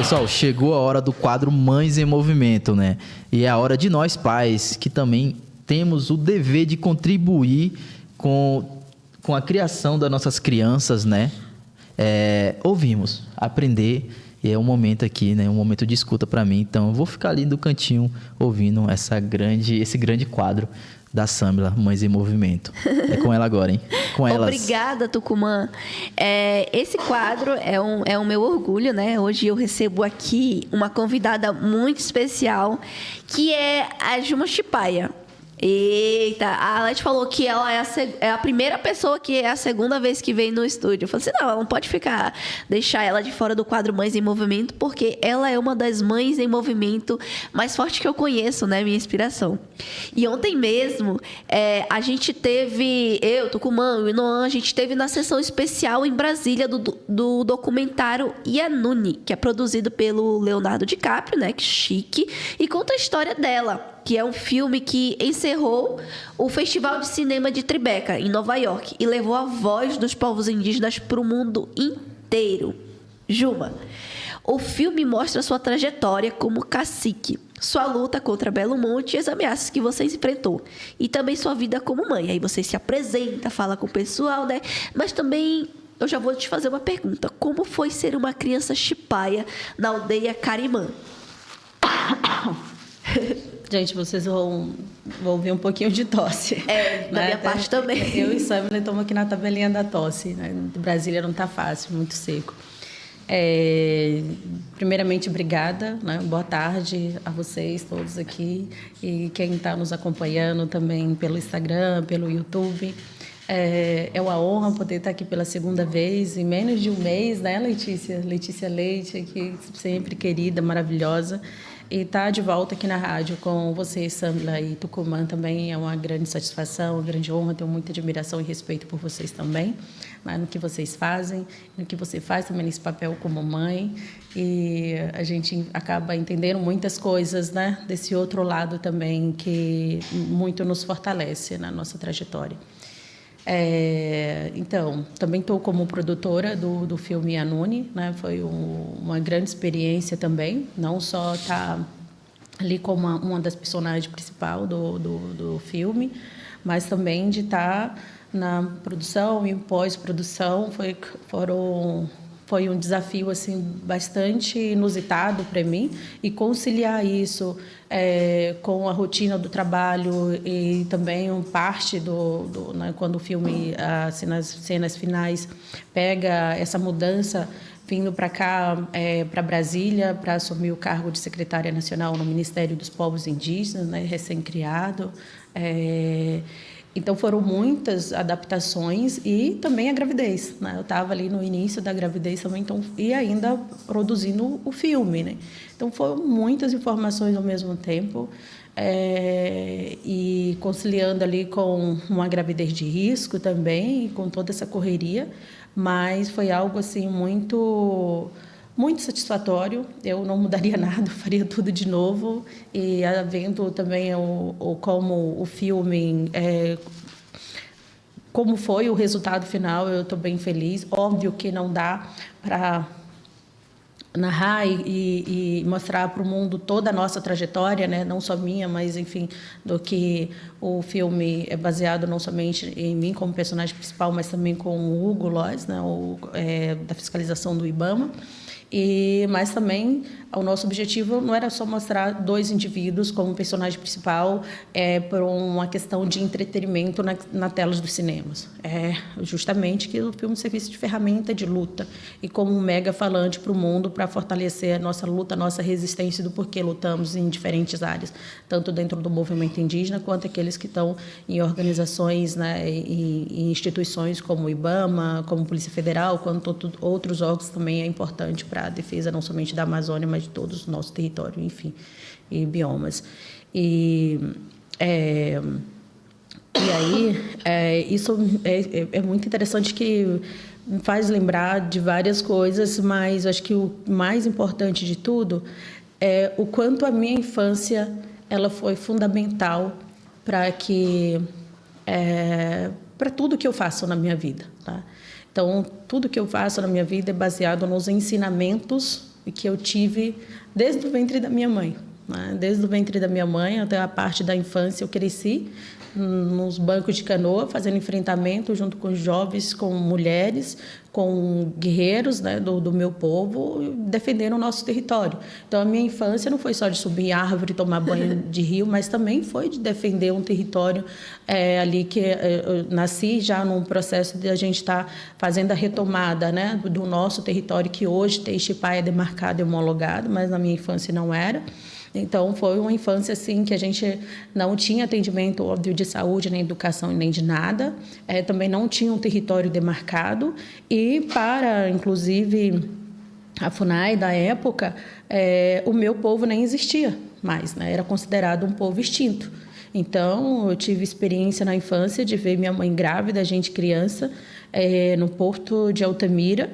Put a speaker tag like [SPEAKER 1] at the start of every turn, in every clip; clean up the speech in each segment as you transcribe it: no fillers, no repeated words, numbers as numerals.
[SPEAKER 1] Pessoal, chegou a hora do quadro Mães em Movimento, né? E é a hora de nós pais, que também temos o dever de contribuir com a criação das nossas crianças, né? Ouvimos, aprender, e é um momento aqui, né? Um momento de escuta para mim. Então, eu vou ficar ali no cantinho ouvindo esse grande quadro da Samila, Mães em Movimento. É com ela agora, hein? Com elas.
[SPEAKER 2] Obrigada, Tucumã. Esse quadro é um meu orgulho, né? Hoje eu recebo aqui uma convidada muito especial, que é a Juma Chipaia. Eita, a Alete falou que ela é a primeira pessoa que é a segunda vez que vem no estúdio. Eu falei assim, não, ela não pode deixar ela de fora do quadro Mães em Movimento, porque ela é uma das mães em movimento mais forte que eu conheço, né? Minha inspiração. E ontem mesmo, a gente teve, eu, Tucumã e o Inoan, a gente teve na sessão especial em Brasília do documentário Yanuni, que é produzido pelo Leonardo DiCaprio, né? Que chique, e conta a história dela, que é um filme que encerrou o Festival de Cinema de Tribeca, em Nova York, e levou a voz dos povos indígenas para o mundo inteiro. Juma, o filme mostra sua trajetória como cacique, sua luta contra Belo Monte e as ameaças que você enfrentou, e também sua vida como mãe. Aí você se apresenta, fala com o pessoal, né? Mas também eu já vou te fazer uma pergunta. Como foi ser uma criança chipaia na aldeia Carimã?
[SPEAKER 3] Gente, vocês vão ouvir um pouquinho de tosse.
[SPEAKER 2] Da minha parte também.
[SPEAKER 3] Eu e Samila estamos aqui na tabelinha da tosse, né? Brasília não está fácil, muito seco. Primeiramente, obrigada, né? Boa tarde a vocês todos aqui e quem está nos acompanhando também pelo Instagram, pelo YouTube. É uma honra poder estar aqui pela segunda vez, em menos de um mês, né, Letícia? Letícia Leite, aqui, sempre querida, maravilhosa. E estar de volta aqui na rádio com vocês, Samila e Tucumã, também é uma grande satisfação, uma grande honra. Tenho muita admiração e respeito por vocês também, né, no que vocês fazem, no que você faz também nesse papel como mãe. E a gente acaba entendendo muitas coisas, né, desse outro lado também, que muito nos fortalece na nossa trajetória. Então, também estou como produtora do filme Yanuni, né? Foi uma grande experiência também, não só estar ali como uma das personagens principais do filme, mas também de estar na produção e pós-produção. Foi um desafio assim bastante inusitado para mim, e conciliar isso com a rotina do trabalho e também parte né, quando o filme, assim, nas cenas finais, pega essa mudança vindo para cá, para Brasília, para assumir o cargo de secretária nacional no Ministério dos Povos Indígenas, né, recém-criado. Então, foram muitas adaptações e também a gravidez, né? Eu estava ali no início da gravidez também, então, e ainda produzindo o filme, né? Então, foram muitas informações ao mesmo tempo, e conciliando ali com uma gravidez de risco também, com toda essa correria, mas foi algo assim muito satisfatório. Eu não mudaria nada, faria tudo de novo. E vendo também como o filme, como foi o resultado final, eu estou bem feliz. Óbvio que não dá para narrar e mostrar para o mundo toda a nossa trajetória, né? Não só minha, mas, enfim, do que o filme é baseado não somente em mim como personagem principal, mas também com o Hugo Lois, né? Da fiscalização do IBAMA. Mas também o nosso objetivo não era só mostrar dois indivíduos como personagem principal por uma questão de entretenimento na telas dos cinemas. Justamente que o filme servisse de ferramenta de luta e como um mega falante para o mundo, para fortalecer a nossa luta, a nossa resistência do porquê lutamos em diferentes áreas, tanto dentro do movimento indígena quanto aqueles que estão em organizações, né, e instituições como o IBAMA, como a Polícia Federal, quanto outros órgãos também é importante para a defesa não somente da Amazônia, mas de todos os nossos territórios, enfim, e biomas. E aí, isso é muito interessante, que me faz lembrar de várias coisas, mas acho que o mais importante de tudo é o quanto a minha infância ela foi fundamental para tudo que eu faço na minha vida, tá? Então, tudo que eu faço na minha vida é baseado nos ensinamentos que eu tive desde o ventre da minha mãe, né? Desde o ventre da minha mãe até a parte da infância eu cresci nos bancos de canoa, fazendo enfrentamento junto com jovens, com mulheres, com guerreiros, né, do meu povo, defendendo o nosso território. Então, a minha infância não foi só de subir em árvore, tomar banho de rio, mas também foi de defender um território ali que eu nasci já num processo de a gente estar fazendo a retomada, né, do nosso território, que hoje Teixe-Paia é demarcado e homologado, mas na minha infância não era. Então, foi uma infância, assim, que a gente não tinha atendimento, óbvio, de saúde, nem educação, nem de nada. Também não tinha um território demarcado. E para, inclusive, a FUNAI da época, o meu povo nem existia mais, né? Era considerado um povo extinto. Então, eu tive experiência na infância de ver minha mãe grávida, a gente criança, no porto de Altamira.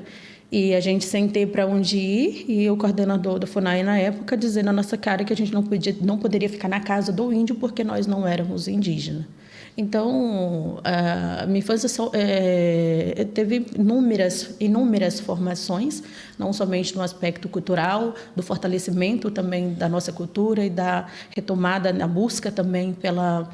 [SPEAKER 3] E a gente sem ter para onde ir, e o coordenador da FUNAI na época dizendo na nossa cara que a gente não poderia ficar na casa do índio porque nós não éramos indígenas. Então, a minha infância teve inúmeras formações, não somente no aspecto cultural, do fortalecimento também da nossa cultura e da retomada na busca também pela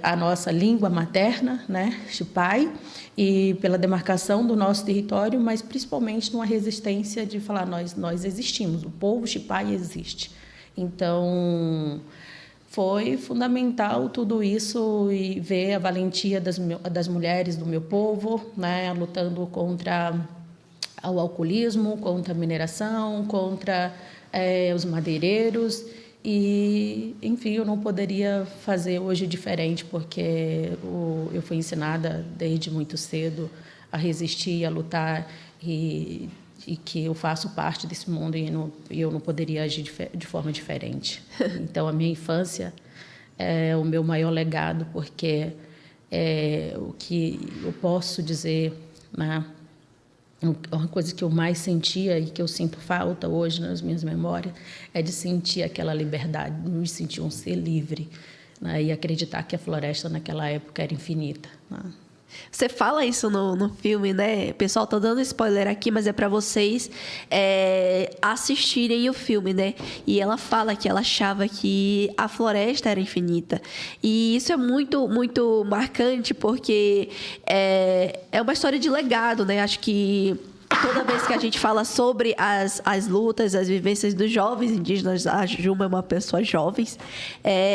[SPEAKER 3] a nossa língua materna, né, Xipai, e pela demarcação do nosso território, mas principalmente numa resistência de falar nós existimos, o povo Xipai existe. Então, foi fundamental tudo isso e ver a valentia das mulheres do meu povo, né, lutando contra o alcoolismo, contra a mineração, contra os madeireiros. E, enfim, eu não poderia fazer hoje diferente, porque eu fui ensinada desde muito cedo a resistir, a lutar, e que eu faço parte desse mundo e eu não poderia agir de forma diferente. Então, a minha infância é o meu maior legado, porque o que eu posso dizer, né? Uma coisa que eu mais sentia e que eu sinto falta hoje nas minhas memórias é de sentir aquela liberdade, de me sentir um ser livre, né? E acreditar que a floresta naquela época era infinita, né?
[SPEAKER 2] Você fala isso no filme, né? Pessoal, tô dando spoiler aqui, mas é para vocês assistirem o filme, né? E ela fala que ela achava que a floresta era infinita. E isso é muito, muito marcante, porque é uma história de legado, né? Acho que toda vez que a gente fala sobre as lutas, as vivências dos jovens indígenas, a Juma é uma pessoa jovem,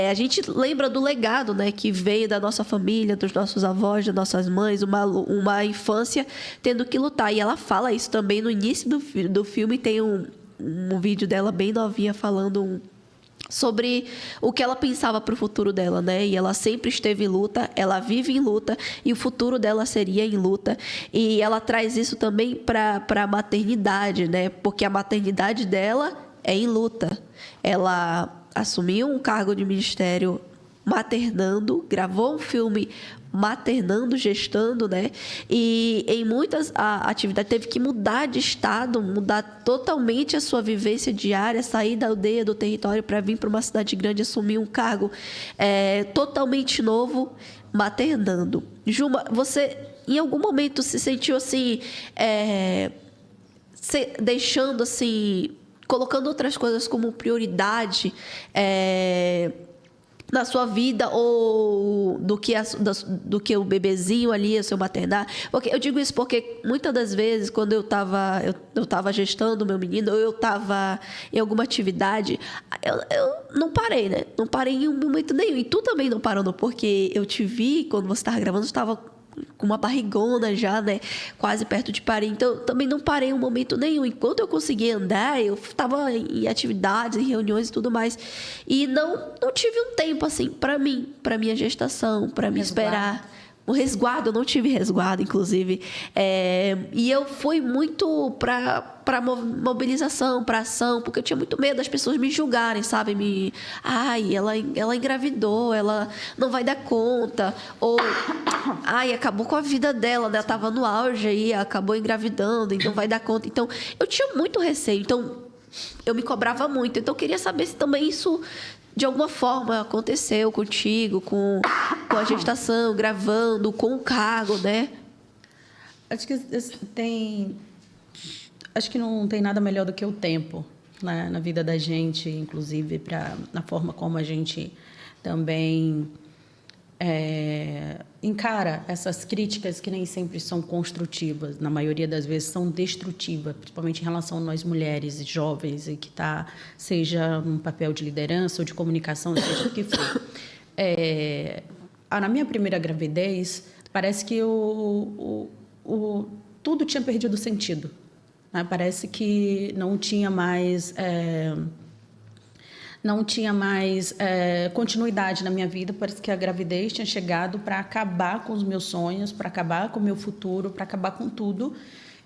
[SPEAKER 2] a gente lembra do legado, né, que veio da nossa família, dos nossos avós, das nossas mães, uma infância tendo que lutar. E ela fala isso também no início do filme, tem um vídeo dela bem novinha falando sobre o que ela pensava para o futuro dela, né? E ela sempre esteve em luta, ela vive em luta e o futuro dela seria em luta. E ela traz isso também para a maternidade, né? Porque a maternidade dela é em luta. Ela assumiu um cargo de ministério maternando, gravou um filme maternando, gestando, né? E em muitas atividades teve que mudar de estado, mudar totalmente a sua vivência diária, sair da aldeia, do território para vir para uma cidade grande, assumir um cargo totalmente novo, maternando. Juma, você em algum momento se sentiu assim, deixando assim, colocando outras coisas como prioridade, na sua vida, ou do que o bebezinho ali, o seu maternar? Porque eu digo isso porque muitas das vezes, quando eu estava gestando o meu menino, ou eu estava em alguma atividade, eu não parei, né? Não parei em um momento nenhum. E tu também não parou, porque eu te vi, quando você estava gravando, você estava com uma barrigona já, né? Quase perto de parir. Então, também não parei em um momento nenhum. Enquanto eu conseguia andar, eu estava em atividades, em reuniões e tudo mais. E não tive um tempo, assim, para mim, para minha gestação, para me esperar. O resguardo, eu não tive resguardo, inclusive. E eu fui muito para mobilização, para ação, porque eu tinha muito medo das pessoas me julgarem, sabe? Ela engravidou, ela não vai dar conta. Ou, acabou com a vida dela, né? Ela estava no auge aí, acabou engravidando, então vai dar conta. Então, eu tinha muito receio. Então, eu me cobrava muito. Então, eu queria saber se também isso, de alguma forma, aconteceu contigo, com a gestação, gravando, com o cargo, né?
[SPEAKER 3] Acho que tem acho que não tem nada melhor do que o tempo, né, na vida da gente, inclusive na forma como a gente também encara essas críticas que nem sempre são construtivas, na maioria das vezes são destrutivas, principalmente em relação a nós mulheres e jovens, e que seja num papel de liderança ou de comunicação, seja o que for. Na minha primeira gravidez, parece que tudo tinha perdido sentido, né? Parece que não tinha mais continuidade na minha vida. Parece que a gravidez tinha chegado para acabar com os meus sonhos, para acabar com o meu futuro, para acabar com tudo.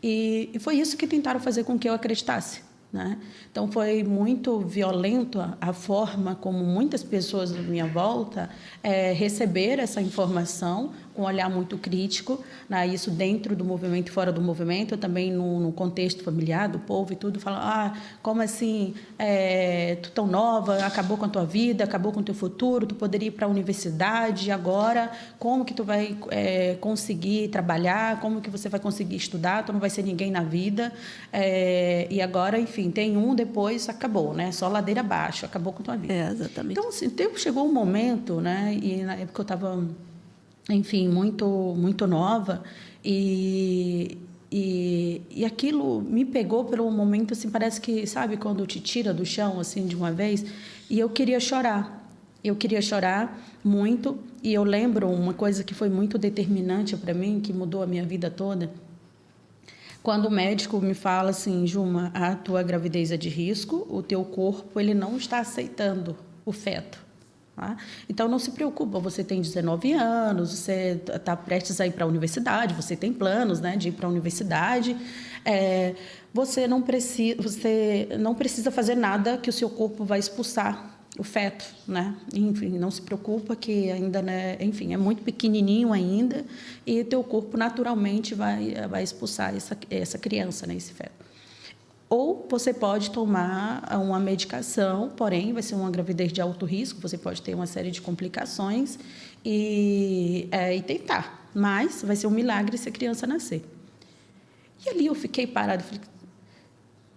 [SPEAKER 3] E foi isso que tentaram fazer com que eu acreditasse, né? Então, foi muito violento a forma como muitas pessoas à minha volta receberam essa informação com um olhar muito crítico, né? Isso dentro do movimento e fora do movimento, também no contexto familiar do povo e tudo, falam, como assim, tu tão nova, acabou com a tua vida, acabou com o teu futuro, tu poderia ir para a universidade agora, como que tu vai conseguir trabalhar, como que você vai conseguir estudar, tu não vai ser ninguém na vida, e agora, enfim, tem depois acabou, né? Só ladeira abaixo, acabou com a tua vida.
[SPEAKER 2] Exatamente.
[SPEAKER 3] Então, assim, chegou um momento, né? E na época eu estava, enfim, muito, muito nova, e aquilo me pegou pelo momento, assim, parece que, sabe, quando te tira do chão, assim, de uma vez, e eu queria chorar. Eu queria chorar muito, e eu lembro uma coisa que foi muito determinante para mim, que mudou a minha vida toda. Quando o médico me fala assim, Juma, a tua gravidez é de risco, o teu corpo ele não está aceitando o feto. Tá? Então, não se preocupa, você tem 19 anos, você está prestes a ir para a universidade, você tem planos, né, de ir para a universidade, você não precisa fazer nada que o seu corpo vai expulsar o feto, né? Enfim, não se preocupa que ainda, né, enfim, é muito pequenininho ainda e teu corpo naturalmente vai expulsar essa criança, né, esse feto. Ou você pode tomar uma medicação, porém vai ser uma gravidez de alto risco, você pode ter uma série de complicações e tentar, mas vai ser um milagre se a criança nascer. E ali eu fiquei parada, falei,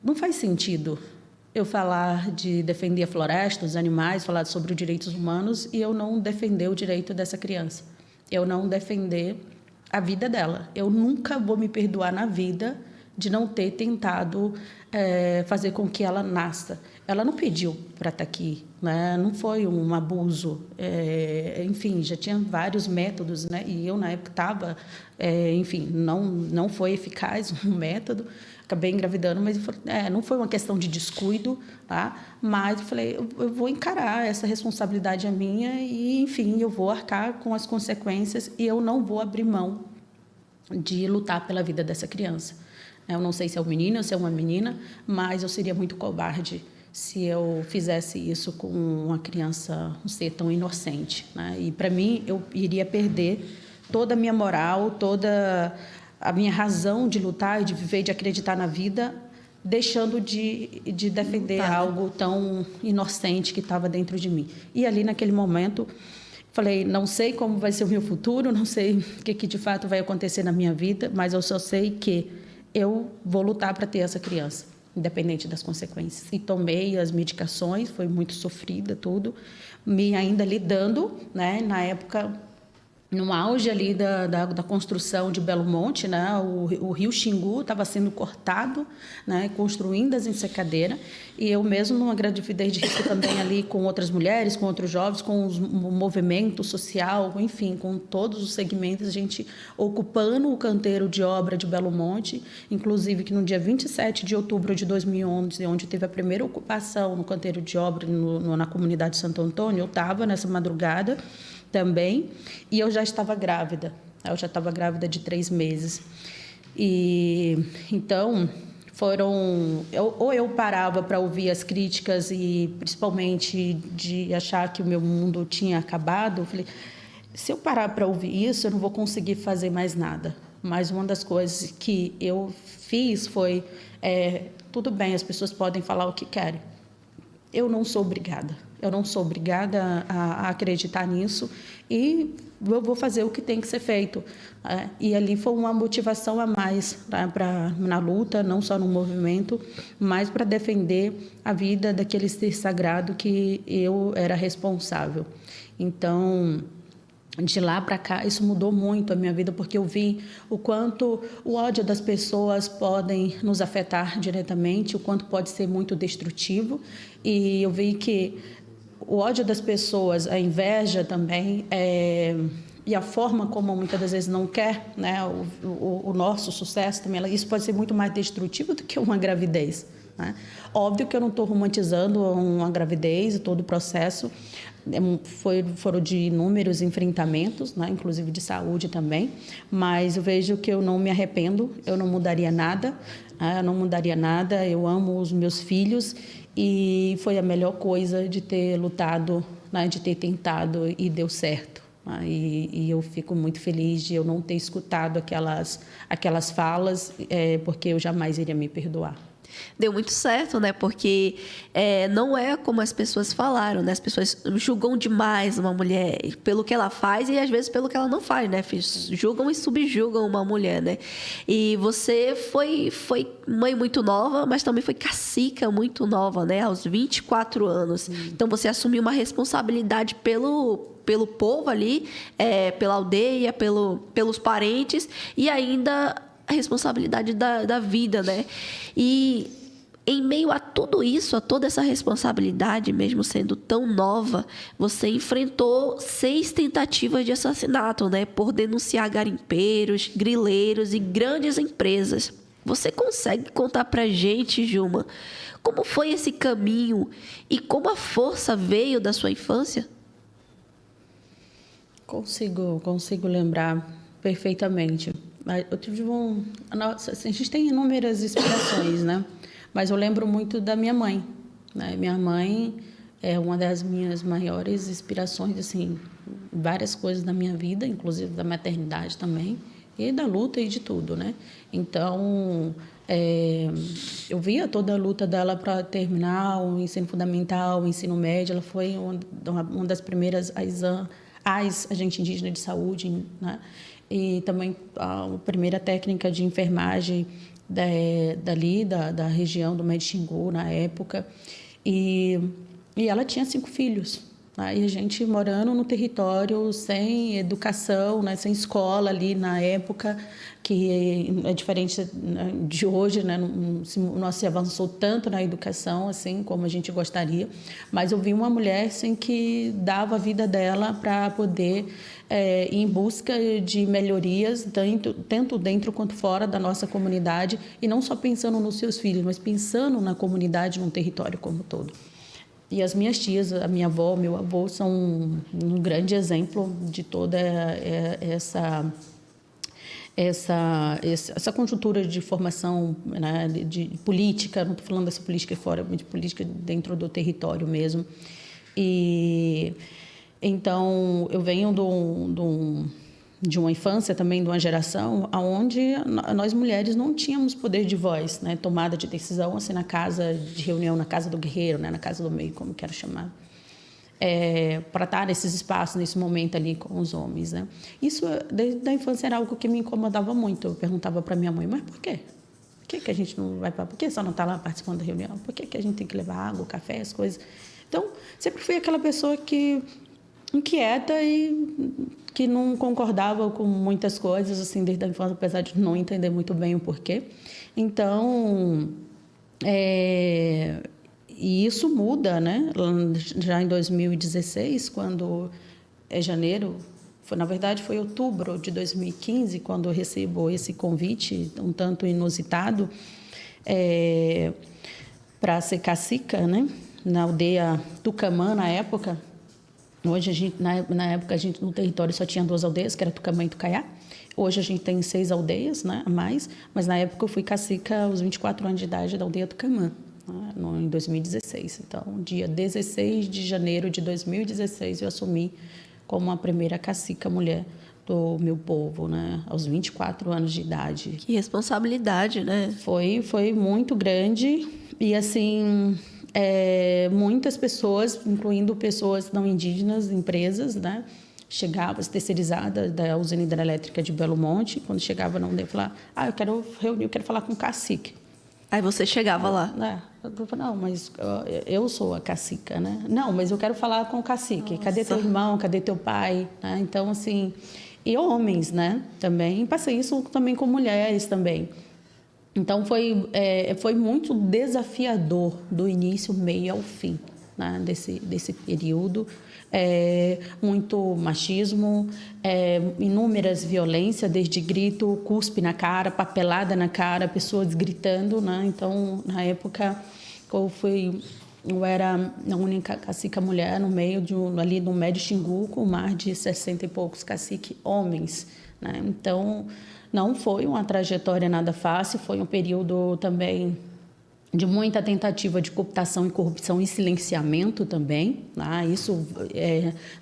[SPEAKER 3] não faz sentido eu falar de defender a floresta, os animais, falar sobre os direitos humanos e eu não defender o direito dessa criança. Eu não defender a vida dela. Eu nunca vou me perdoar na vida de não ter tentado fazer com que ela nasça. Ela não pediu para estar aqui, né? Não foi um abuso. Enfim, já tinha vários métodos, né? E eu, na época, estava... enfim, não foi eficaz um método. Acabei engravidando, mas não foi uma questão de descuido, tá? Mas eu falei, eu vou encarar, essa responsabilidade é minha e, enfim, eu vou arcar com as consequências e eu não vou abrir mão de lutar pela vida dessa criança. Eu não sei se é um menino ou se é uma menina, mas eu seria muito cobarde se eu fizesse isso com uma criança, um ser tão inocente, né? E, para mim, eu iria perder toda a minha moral, toda a minha razão de lutar e de viver, de acreditar na vida, deixando de defender algo tão inocente que estava dentro de mim. E ali, naquele momento, falei, não sei como vai ser o meu futuro, não sei o que de fato vai acontecer na minha vida, mas eu só sei que eu vou lutar para ter essa criança, independente das consequências. E tomei as medicações, foi muito sofrida, tudo, me ainda lidando, né, na época, no auge ali da construção de Belo Monte, né, o rio Xingu estava sendo cortado, né, construindo as ensecadeiras, e eu mesmo numa gravidez de risco também ali com outras mulheres, com outros jovens, com o movimento social, enfim, com todos os segmentos, a gente ocupando o canteiro de obra de Belo Monte, inclusive que no dia 27 de outubro de 2011, onde teve a primeira ocupação no canteiro de obra na comunidade de Santo Antônio, eu estava nessa madrugada também, e eu já estava grávida. Eu já estava grávida de 3 meses. E então eu parava para ouvir as críticas e principalmente de achar que o meu mundo tinha acabado. Eu falei, se eu parar para ouvir isso, eu não vou conseguir fazer mais nada. Mas uma das coisas que eu fiz foi, tudo bem, as pessoas podem falar o que querem. eu não sou obrigada. Eu não sou obrigada a acreditar nisso e eu vou fazer o que tem que ser feito. E ali foi uma motivação a mais, tá, na luta, não só no movimento, mas para defender a vida daquele ser sagrado que eu era responsável. Então, de lá para cá, isso mudou muito a minha vida, porque eu vi o quanto o ódio das pessoas podem nos afetar diretamente, o quanto pode ser muito destrutivo. E eu vi que o ódio das pessoas, a inveja também, e a forma como muitas das vezes não quer, né, o nosso sucesso também, isso pode ser muito mais destrutivo do que uma gravidez, né? Óbvio que eu não estou romantizando uma gravidez e todo o processo, foram de inúmeros enfrentamentos, né, inclusive de saúde também, mas eu vejo que eu não me arrependo, eu não mudaria nada, né, eu não mudaria nada, eu amo os meus filhos e foi a melhor coisa de ter lutado, né, de ter tentado e deu certo. E eu fico muito feliz de eu não ter escutado aquelas falas, porque eu jamais iria me perdoar.
[SPEAKER 2] Deu muito certo, né? Porque não é como as pessoas falaram, né? As pessoas julgam demais uma mulher pelo que ela faz e às vezes pelo que ela não faz, né? Julgam e subjugam uma mulher, né? E você foi mãe muito nova, mas também foi cacica muito nova, né? Aos 24 anos. Então você assumiu uma responsabilidade pelo povo ali, pela aldeia, pelos parentes e ainda a responsabilidade da vida, né? E em meio a tudo isso, a toda essa responsabilidade, mesmo sendo tão nova, você enfrentou 6 tentativas de assassinato, né? Por denunciar garimpeiros, grileiros e grandes empresas. Você consegue contar pra gente, Gilma, como foi esse caminho e como a força veio da sua infância?
[SPEAKER 3] Consigo lembrar perfeitamente. Eu tive a gente tem inúmeras inspirações, né? Mas eu lembro muito da minha mãe, né? Minha mãe é uma das minhas maiores inspirações, assim, várias coisas da minha vida, inclusive da maternidade também, e da luta e de tudo, né? Então, eu via toda a luta dela para terminar o ensino fundamental, o ensino médio. Ela foi uma das primeiras agente indígena de saúde, né? E também a primeira técnica de enfermagem da região do Médio Xingu, na época. E ela tinha 5 filhos. Né? E a gente morando no território sem educação, né? Sem escola ali na época, que é diferente de hoje, né? Não se avançou tanto na educação assim como a gente gostaria, mas eu vi uma mulher assim, que dava a vida dela para poder ir em busca de melhorias, tanto dentro quanto fora da nossa comunidade, e não só pensando nos seus filhos, mas pensando na comunidade, no território como um todo. E as minhas tias, a minha avó, meu avô, são um grande exemplo de toda essa conjuntura de formação, né, de política. Não estou falando dessa política fora, mas de política dentro do território mesmo. E então eu venho de uma infância também, de uma geração onde nós mulheres não tínhamos poder de voz, né, tomada de decisão assim na casa de reunião, na casa do guerreiro, né, na casa do meio, como quero chamar, para estar nesses espaços, nesse momento ali com os homens, né. Isso desde a infância era algo que me incomodava muito. Eu perguntava para minha mãe, mas por quê? Por que a gente não vai para? Por que só não está lá participando da reunião? Por que a gente tem que levar água, café, as coisas? Então sempre fui aquela pessoa que inquieta e que não concordava com muitas coisas assim desde a infância, apesar de não entender muito bem o porquê. Então, e isso muda, né? Já em 2016, quando janeiro, na verdade foi outubro de 2015, quando eu recebo esse convite um tanto inusitado para ser cacica, né? Na aldeia Tucamã, na época. Hoje, na época, no território só tinha 2 aldeias, que era Tucamã e Tucaiá. Hoje a gente tem 6 aldeias, né, a mais, mas na época eu fui cacica aos 24 anos de idade da aldeia Tucamã, né, em 2016. Então, dia 16 de janeiro de 2016, eu assumi como a primeira cacica mulher do meu povo, né, aos 24 anos de idade.
[SPEAKER 2] Que responsabilidade, né?
[SPEAKER 3] Foi muito grande e, assim, muitas pessoas, incluindo pessoas não indígenas, empresas, né? Chegava terceirizada da usina hidrelétrica de Belo Monte, quando chegava não eu falava, eu quero reunir, eu quero falar com o cacique.
[SPEAKER 2] Aí você chegava lá.
[SPEAKER 3] Eu falava, não, mas eu sou a cacica, né? Não, mas eu quero falar com o cacique.
[SPEAKER 2] Nossa.
[SPEAKER 3] Cadê teu irmão? Cadê teu pai? Né? Então, assim, e homens, né? Também, passei isso também com mulheres também. Então, foi muito desafiador do início, meio ao fim, né? desse período. Muito machismo, inúmeras violências, desde grito, cuspe na cara, papelada na cara, pessoas gritando, né? Então, na época, eu era a única cacica mulher no meio ali no Médio Xingu, com mais de 60 e poucos caciques homens, né? Então, não foi uma trajetória nada fácil, foi um período também de muita tentativa de cooptação e corrupção e silenciamento também. Isso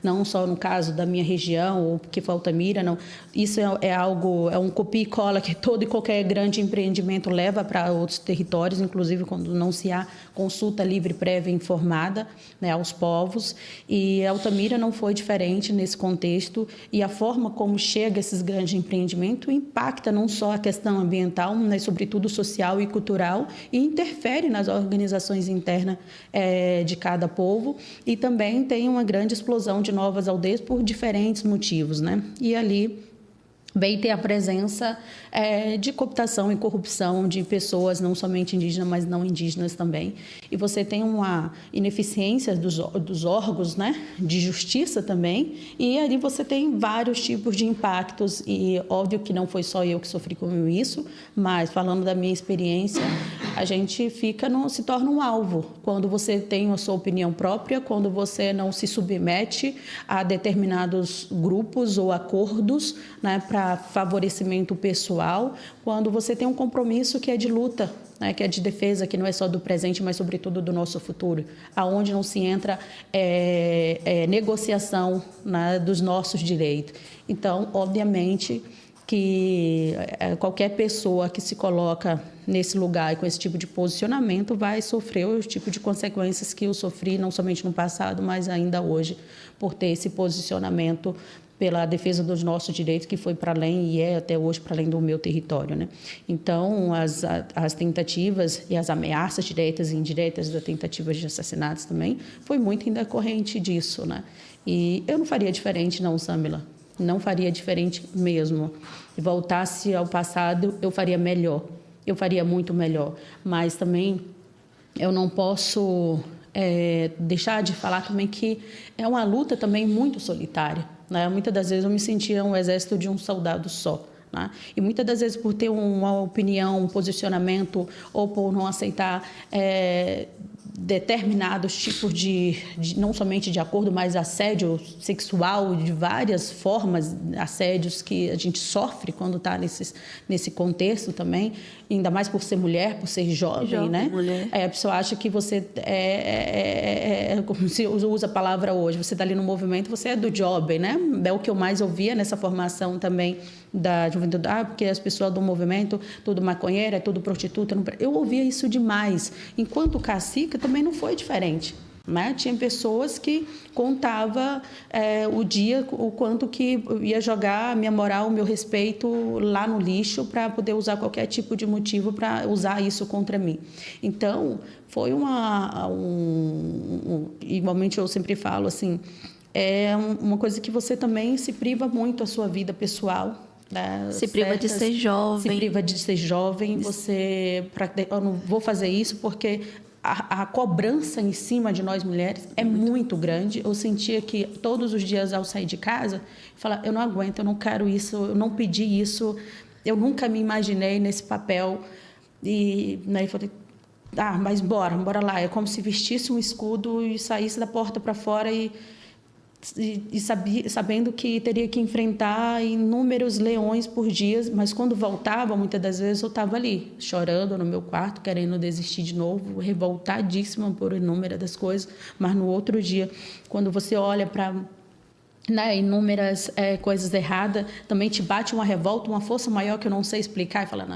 [SPEAKER 3] não só no caso da minha região, ou porque foi Altamira, não. Isso é um copia e cola que todo e qualquer grande empreendimento leva para outros territórios, inclusive quando não se há consulta livre, prévia e informada, né, aos povos. E Altamira não foi diferente nesse contexto, e a forma como chega esses grandes empreendimentos impacta não só a questão ambiental, mas sobretudo social e cultural, e interfere nas organizações internas de cada povo, e também tem uma grande explosão de novas aldeias por diferentes motivos, né? E ali bem ter a presença de cooptação e corrupção de pessoas não somente indígenas, mas não indígenas também. E você tem uma ineficiência dos órgãos, né, de justiça também, e ali você tem vários tipos de impactos, e óbvio que não foi só eu que sofri com isso, mas falando da minha experiência, a gente se torna um alvo quando você tem a sua opinião própria, quando você não se submete a determinados grupos ou acordos, né, para favorecimento pessoal, quando você tem um compromisso que é de luta, né, que é de defesa, que não é só do presente, mas sobretudo do nosso futuro, aonde não se entra negociação, né, dos nossos direitos. Então, obviamente, que qualquer pessoa que se coloca nesse lugar e com esse tipo de posicionamento vai sofrer o tipo de consequências que eu sofri, não somente no passado, mas ainda hoje, por ter esse posicionamento pela defesa dos nossos direitos, que foi para além e é até hoje para além do meu território, né? Então, as tentativas e as ameaças diretas e indiretas das tentativas de assassinatos também foi muito em decorrente disso, né? E eu não faria diferente, não, Samila. Não faria diferente mesmo. Se voltasse ao passado, eu faria melhor. Eu faria muito melhor. Mas também eu não posso deixar de falar também que é uma luta também muito solitária, né? Muitas das vezes eu me sentia um exército de um soldado só, né? E muitas das vezes por ter uma opinião, um posicionamento, ou por não aceitar determinados tipos não somente de acordo, mas assédio sexual, de várias formas, assédios que a gente sofre quando está nesse contexto também, ainda mais por ser mulher, por ser jovem, né?
[SPEAKER 2] Mulher.
[SPEAKER 3] A pessoa acha que você como se usa a palavra hoje, você está ali no movimento, você é do job, né? É o que eu mais ouvia nessa formação também da juventude, porque as pessoas do movimento, tudo maconheira, é tudo prostituta. Eu ouvia isso demais. Enquanto cacica, também não foi diferente, né? Tinha pessoas que contavam o dia, o quanto que eu ia jogar a minha moral, o meu respeito lá no lixo para poder usar qualquer tipo de motivo para usar isso contra mim. Então, foi igualmente eu sempre falo assim, é uma coisa que você também se priva muito a sua vida pessoal, né?
[SPEAKER 2] Se priva de ser jovem.
[SPEAKER 3] Se priva de ser jovem, eu não vou fazer isso porque a cobrança em cima de nós mulheres é muito grande. Eu sentia que todos os dias ao sair de casa, eu falava, eu não aguento, eu não quero isso, eu não pedi isso, eu nunca me imaginei nesse papel. E aí eu falei, mas bora lá. É como se vestisse um escudo e saísse da porta para fora sabendo que teria que enfrentar inúmeros leões por dia, mas quando voltava, muitas das vezes eu estava ali, chorando no meu quarto, querendo desistir de novo, revoltadíssima por inúmeras das coisas, mas no outro dia, quando você olha para inúmeras coisas erradas, também te bate uma revolta, uma força maior que eu não sei explicar, e fala,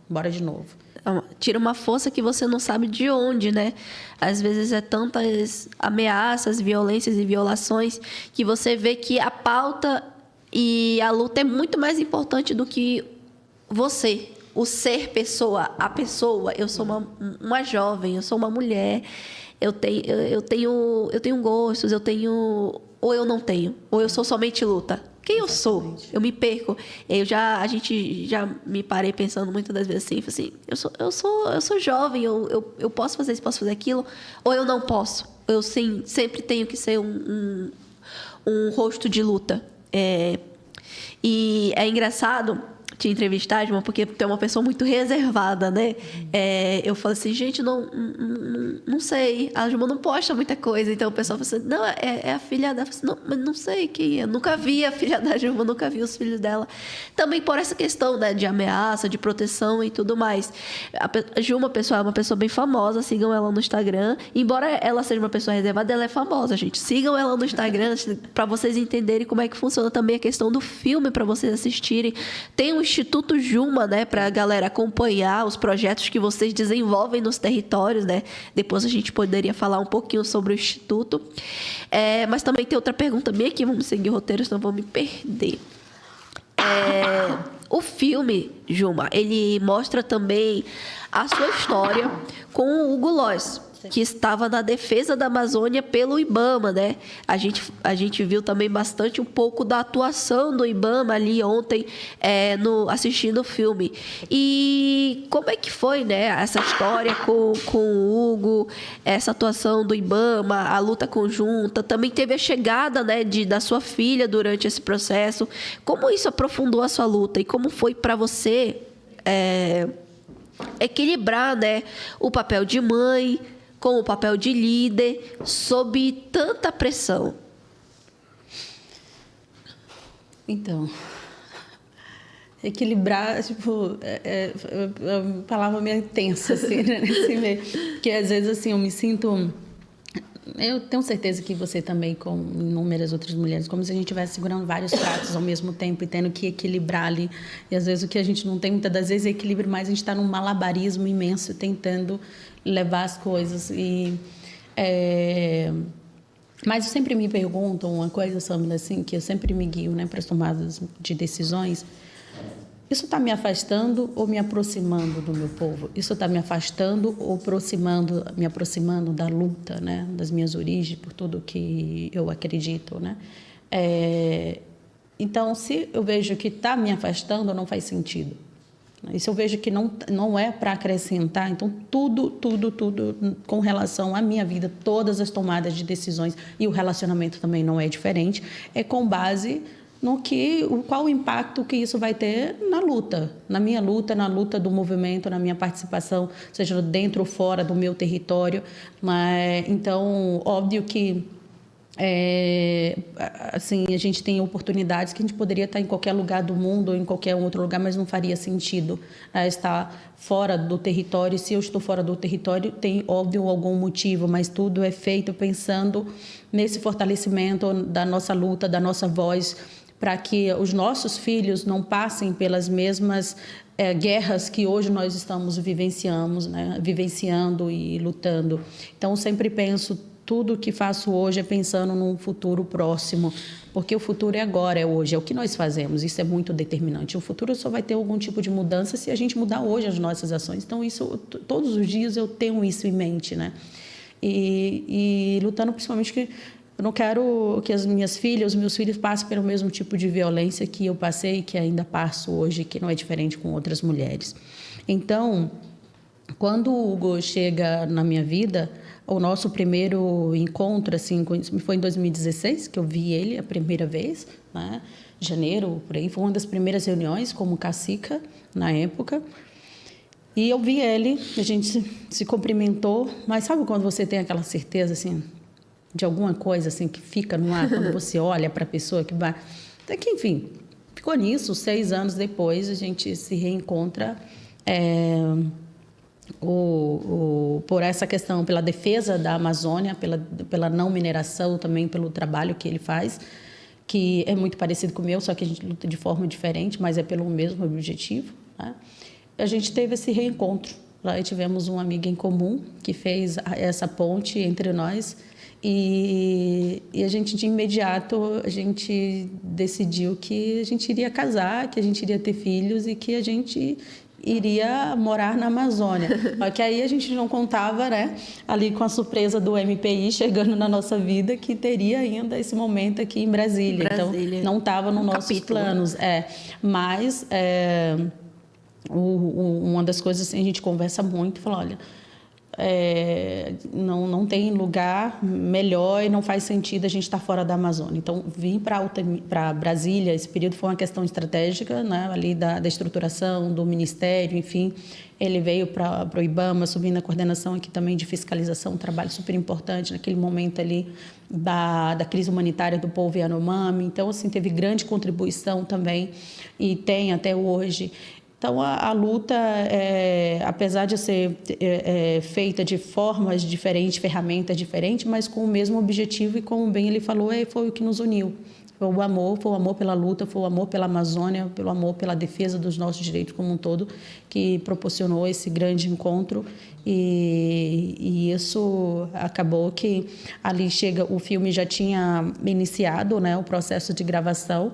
[SPEAKER 3] bora de novo.
[SPEAKER 2] Tira uma força que você não sabe de onde, né? Às vezes é tantas ameaças, violências e violações que você vê que a pauta e a luta é muito mais importante do que você, o ser pessoa, a pessoa. Eu sou uma jovem, eu sou uma mulher, eu tenho gostos, ou eu não tenho, ou eu sou somente luta. Quem eu sou? Eu me perco. A gente já me parei pensando muitas das vezes assim, eu sou jovem, eu posso fazer isso, posso fazer aquilo, ou eu não posso. Eu sempre tenho que ser um rosto de luta. E é engraçado te entrevistar, João, porque tu é uma pessoa muito reservada, né? Eu falo assim, gente, não sei, a Juma não posta muita coisa. Então o pessoal fala assim, não, é a filha dela. Eu falo assim, não, mas não sei quem é. Nunca vi a filha da Juma, nunca vi os filhos dela. Também por essa questão, né, de ameaça, de proteção e tudo mais. A Juma, pessoal, é uma pessoa bem famosa, sigam ela no Instagram. Embora ela seja uma pessoa reservada, ela é famosa, gente. Sigam ela no Instagram para vocês entenderem como é que funciona também a questão do filme, para vocês assistirem. Tem um Instituto Juma, né, para a galera acompanhar os projetos que vocês desenvolvem nos territórios, né? Depois a gente poderia falar um pouquinho sobre o Instituto. Mas também tem outra pergunta bem aqui, vamos seguir o roteiro, senão vou me perder. O filme, Juma, ele mostra também a sua história com o Hugo Loss, que estava na defesa da Amazônia pelo IBAMA, né? A gente viu também bastante um pouco da atuação do IBAMA ali ontem, assistindo o filme. E como é que foi, né, essa história com o Hugo, essa atuação do IBAMA, a luta conjunta? Também teve a chegada, né, da sua filha durante esse processo. Como isso aprofundou a sua luta? E como foi para você equilibrar, né, o papel de mãe com o papel de líder, sob tanta pressão?
[SPEAKER 3] Então, equilibrar, tipo, é uma palavra meio tensa, assim, né? Nesse meio. Porque às vezes, assim, eu me sinto... Eu tenho certeza que você também, com inúmeras outras mulheres, como se a gente estivesse segurando vários pratos ao mesmo tempo e tendo que equilibrar ali. E às vezes o que a gente não tem muitas das vezes é equilíbrio, mas a gente está num malabarismo imenso tentando levar as coisas. Mas eu sempre me pergunto uma coisa, Samila, assim, que eu sempre me guio, né, para as tomadas de decisões. Isso está me afastando ou me aproximando do meu povo? Isso está me afastando ou me aproximando da luta, né? Das minhas origens, por tudo que eu acredito, né? Então, se eu vejo que está me afastando, não faz sentido. E se eu vejo que não é para acrescentar, então tudo com relação à minha vida, todas as tomadas de decisões, e o relacionamento também não é diferente, é com base no qual o impacto que isso vai ter na luta, na minha luta, na luta do movimento, na minha participação, seja dentro ou fora do meu território. Então, óbvio que assim, a gente tem oportunidades que a gente poderia estar em qualquer lugar do mundo ou em qualquer outro lugar, mas não faria sentido estar fora do território. Se eu estou fora do território, tem, óbvio, algum motivo, mas tudo é feito pensando nesse fortalecimento da nossa luta, da nossa voz, para que os nossos filhos não passem pelas mesmas guerras que hoje nós estamos vivenciando e lutando. Então, sempre penso, tudo que faço hoje é pensando num futuro próximo, porque o futuro é agora, é hoje, é o que nós fazemos, isso é muito determinante. O futuro só vai ter algum tipo de mudança se a gente mudar hoje as nossas ações. Então, isso, todos os dias eu tenho isso em mente, né? E lutando principalmente que eu não quero que as minhas filhas, os meus filhos passem pelo mesmo tipo de violência que eu passei e que ainda passo hoje, que não é diferente com outras mulheres. Então, quando o Hugo chega na minha vida, o nosso primeiro encontro, assim, foi em 2016, que eu vi ele a primeira vez, né? Janeiro, por aí. Foi uma das primeiras reuniões como cacica, na época. E eu vi ele, a gente se cumprimentou, mas sabe quando você tem aquela certeza, assim, de alguma coisa, assim, que fica no ar, quando você olha para a pessoa que vai... Até que, enfim, ficou nisso. 6 anos depois, a gente se reencontra... por essa questão, pela defesa da Amazônia, pela não mineração, também pelo trabalho que ele faz, que é muito parecido com o meu, só que a gente luta de forma diferente, mas é pelo mesmo objetivo, né? A gente teve esse reencontro Lá tivemos uma amiga em comum que fez essa ponte entre nós. E a gente, de imediato, a gente decidiu que a gente iria casar, que a gente iria ter filhos e que a gente iria morar na Amazônia. Só que aí a gente não contava, né, ali com a surpresa do MPI chegando na nossa vida, que teria ainda esse momento aqui em Brasília. Então, não estava nos nossos planos. Mas uma das coisas assim, a gente conversa muito, fala, olha, não tem lugar melhor e não faz sentido a gente estar fora da Amazônia. Então, vir para Brasília, esse período foi uma questão estratégica, né, ali da estruturação do Ministério, enfim. Ele veio para o IBAMA, subindo a coordenação aqui também de fiscalização, um trabalho super importante naquele momento ali da crise humanitária do povo Yanomami. Então, assim, teve grande contribuição também e tem até hoje. Então, a luta, apesar de ser feita de formas diferentes, ferramentas diferentes, mas com o mesmo objetivo e, como bem ele falou, foi o que nos uniu. Foi o amor pela luta, foi o amor pela Amazônia, pelo amor pela defesa dos nossos direitos como um todo, que proporcionou esse grande encontro. E isso acabou que ali o filme já tinha iniciado, né, o processo de gravação,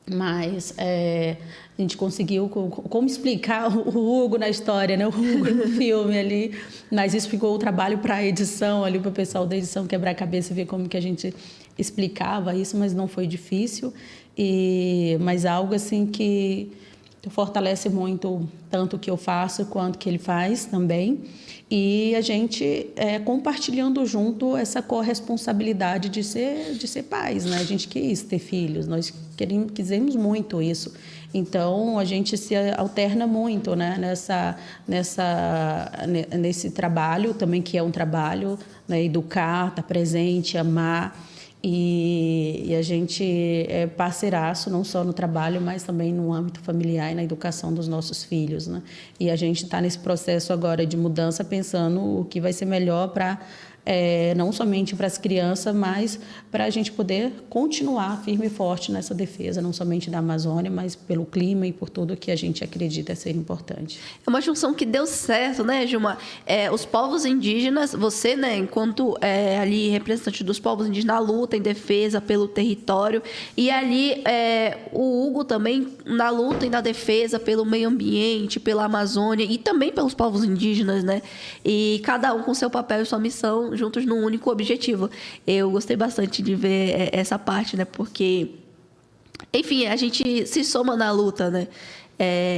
[SPEAKER 3] mas a gente conseguiu, como explicar o Hugo na história, né? O Hugo no filme ali, mas isso ficou o trabalho para a edição, ali para o pessoal da edição quebrar a cabeça e ver como que a gente explicava isso, mas não foi difícil, mas algo assim que fortalece muito tanto o que eu faço quanto o que ele faz também, e a gente compartilhando junto essa corresponsabilidade de ser pais, né? A gente quis ter filhos, nós quisemos muito isso. Então, a gente se alterna muito, né, nesse trabalho também, que é um trabalho, né, educar, estar presente, amar. E a gente é parceiraço, não só no trabalho, mas também no âmbito familiar e na educação dos nossos filhos, né? E a gente está nesse processo agora de mudança, pensando o que vai ser melhor para não somente para as crianças, mas para a gente poder continuar firme e forte nessa defesa, não somente da Amazônia, mas pelo clima e por tudo que a gente acredita ser importante.
[SPEAKER 2] É uma junção que deu certo, né, Gilma? Os povos indígenas, você, né, enquanto ali representante dos povos indígenas na luta em defesa pelo território, e ali o Hugo também na luta e na defesa pelo meio ambiente, pela Amazônia e também pelos povos indígenas, né? E cada um com seu papel e sua missão, juntos num único objetivo. Eu gostei bastante de ver essa parte, né? Porque, enfim, a gente se soma na luta, né?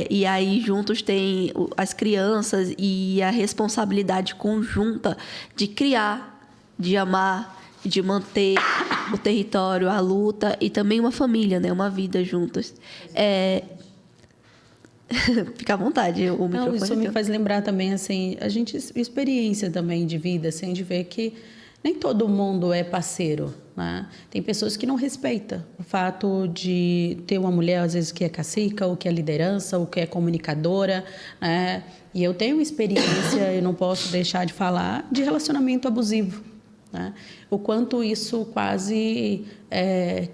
[SPEAKER 2] E aí juntos tem as crianças e a responsabilidade conjunta de criar, de amar, de manter o território, a luta e também uma família, né? Uma vida juntos. Fica à vontade, o microfone.
[SPEAKER 3] Não, isso me faz lembrar também, assim, a gente, experiência também de vida, assim, de ver que nem todo mundo é parceiro, né? Tem pessoas que não respeitam o fato de ter uma mulher, às vezes, que é cacica, ou que é liderança, ou que é comunicadora, né? E eu tenho experiência, eu não posso deixar de falar, de relacionamento abusivo, né? O quanto isso quase